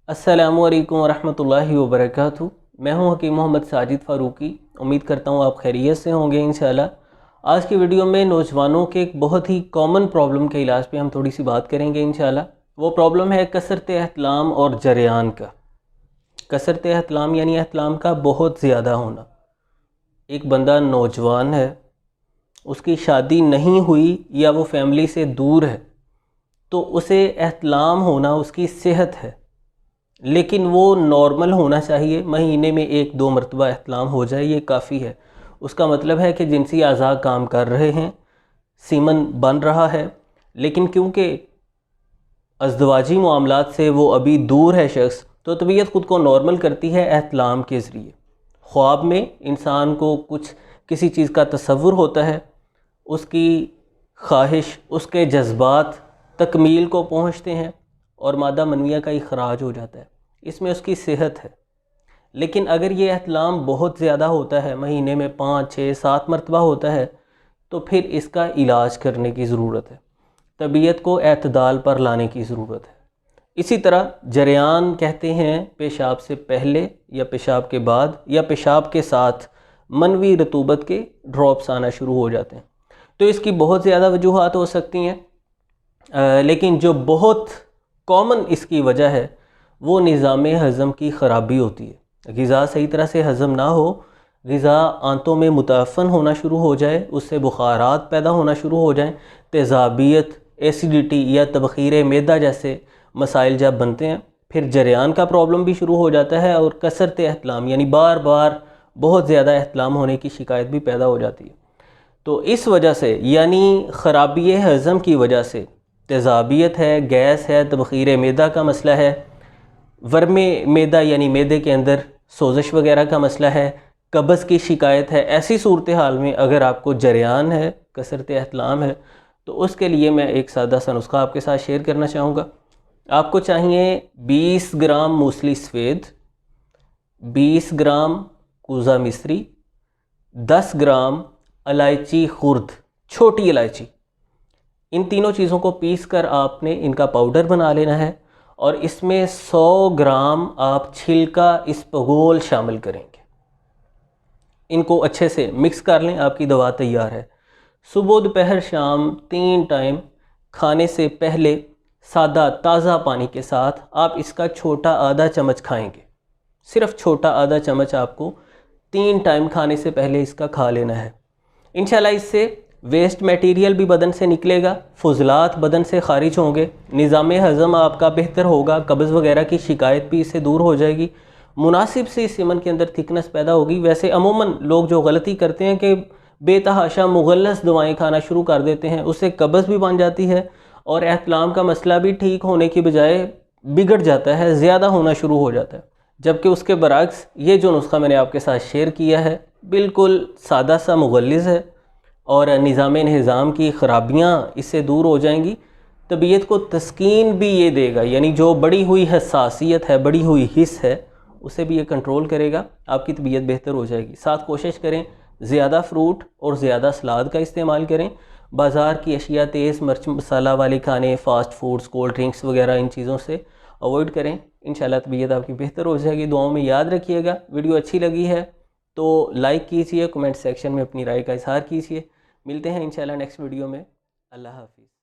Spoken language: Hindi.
अस्सलामुअलैकुम वरहमतुल्लाहि वबरकातुहू। मैं हूं हकीम मोहम्मद साजिद फ़ारूकी। उम्मीद करता हूं आप खैरियत से होंगे इंशाल्लाह। आज की वीडियो में नौजवानों के एक बहुत ही कॉमन प्रॉब्लम के इलाज पे हम थोड़ी सी बात करेंगे इंशाल्लाह। वो प्रॉब्लम है कसरत एहतलाम और जरियान का। कसरत एहतलाम यानी एहतलाम का बहुत ज़्यादा होना। एक बंदा नौजवान है, उसकी शादी नहीं हुई या वो फैमिली से दूर है, तो उसे एहतलाम होना उसकी सेहत है, लेकिन वो नॉर्मल होना चाहिए। महीने में 1-2 मरतबा एहतलाम हो जाए, ये काफ़ी है। उसका मतलब है कि जिनसी अज़ा काम कर रहे हैं, सीमन बन रहा है, लेकिन क्योंकि अज़दवाजी मामलात से वो अभी दूर है शख्स, तो तबीयत ख़ुद को नॉर्मल करती है एहतलाम के ज़रिए। ख्वाब में इंसान को किसी चीज़ का तसव्वुर होता है, उसकी ख्वाहिश, उसके जज्बात तकमील को पहुँचते हैं और मादा मनविया का इखराज हो जाता है। इसमें उसकी सेहत है। लेकिन अगर ये एहतलाम बहुत ज़्यादा होता है, महीने में 5, 6, 7 मरतबा होता है, तो फिर इसका इलाज करने की ज़रूरत है। तबीयत को एतदाल पर लाने की ज़रूरत है। इसी तरह जरियान कहते हैं पेशाब से पहले या पेशाब के बाद या पेशाब के साथ मनवी रतूबत के ड्रॉप्स आना शुरू हो जाते हैं। तो इसकी बहुत ज़्यादा वजूहात हो सकती हैं, लेकिन जो बहुत कॉमन इसकी वजह है वो निज़ाम हज़म की ख़राबी होती है। ग़िज़ा सही तरह से हज़म ना हो, ग़िज़ा आंतों में मुताफ़न होना शुरू हो जाए, उससे बुखारात पैदा होना शुरू हो जाएं, तेज़ाबियत, एसिडिटी या तबख़ीर मैदा जैसे मसाइल जब बनते हैं, फिर जरियान का प्रॉब्लम भी शुरू हो जाता है और कसरत एहतलाम यानी बार बार बहुत ज़्यादा एहतलाम होने की शिकायत भी पैदा हो जाती है। तो इस वजह से यानी ख़राबी हज़म की वजह से तेज़ाबियत है, गैस है, तबख़ीर मैदा का मसला है, वर्मे मैदा यानी मैदे के अंदर सोजिश वगैरह का मसला है, कब्ज़ की शिकायत है। ऐसी सूरत हाल में अगर आपको जरियान है, कसरत एहतलाम है, तो उसके लिए मैं एक सादा सा नुस्खा आपके साथ शेयर करना चाहूँगा। आपको चाहिए 20 ग्राम मूसली सफ़ेद, 20 ग्राम कूज़ा मिस्री, 10 ग्राम इलायची खुर्द, छोटी इलायची। इन तीनों चीज़ों को पीस कर आपने इनका पाउडर बना लेना है और इसमें 100 ग्राम आप छिलका इसबगोल शामिल करेंगे। इनको अच्छे से मिक्स कर लें, आपकी दवा तैयार है। सुबह दोपहर शाम 3 टाइम खाने से पहले सादा ताज़ा पानी के साथ आप इसका छोटा आधा चम्मच खाएंगे। सिर्फ छोटा आधा चम्मच आपको 3 टाइम खाने से पहले इसका खा लेना है। इंशाल्लाह इससे वेस्ट मटेरियल भी बदन से निकलेगा, फुजलात बदन से खारिज होंगे, निज़ाम हज़म आपका बेहतर होगा, कब्ज़ वगैरह की शिकायत भी इससे दूर हो जाएगी, मुनासिब सी सीमन के अंदर थिकनेस पैदा होगी। वैसे अमूमन लोग जो गलती करते हैं कि बेतहाशा मुगल्लस दवाएं खाना शुरू कर देते हैं, उससे कब्ज़ भी बन जाती है और एहतलाम का मसला भी ठीक होने की बजाय बिगड़ जाता है, ज़्यादा होना शुरू हो जाता है। जबकि उसके बरअक्स ये जो नुस्खा मैंने आपके साथ शेयर किया है बिल्कुल सादा सा मुगल्लिज़ है और निज़ाम की ख़राबियाँ इससे दूर हो जाएंगी। तबीयत को तस्कीन भी ये देगा, यानी जो बढ़ी हुई हसासियत है, बढ़ी हुई हिस्स है, उसे भी ये कंट्रोल करेगा। आपकी तबीयत बेहतर हो जाएगी। साथ कोशिश करें ज़्यादा फ्रूट और ज़्यादा सलाद का इस्तेमाल करें। बाज़ार की अशिया, तेज़ मिर्च मसाला वाले खाने, फ़ास्ट फूड्स, कोल्ड ड्रिंक्स वगैरह इन चीज़ों से अवॉइड करें। इंशाल्लाह तबीयत आपकी बेहतर हो जाएगी। दुआओं में याद रखिएगा। वीडियो अच्छी लगी है तो लाइक कीजिए, कमेंट सेक्शन में अपनी राय का इज़हार कीजिए। मिलते हैं इंशाल्लाह नेक्स्ट वीडियो में। अल्लाह हाफ़िज़।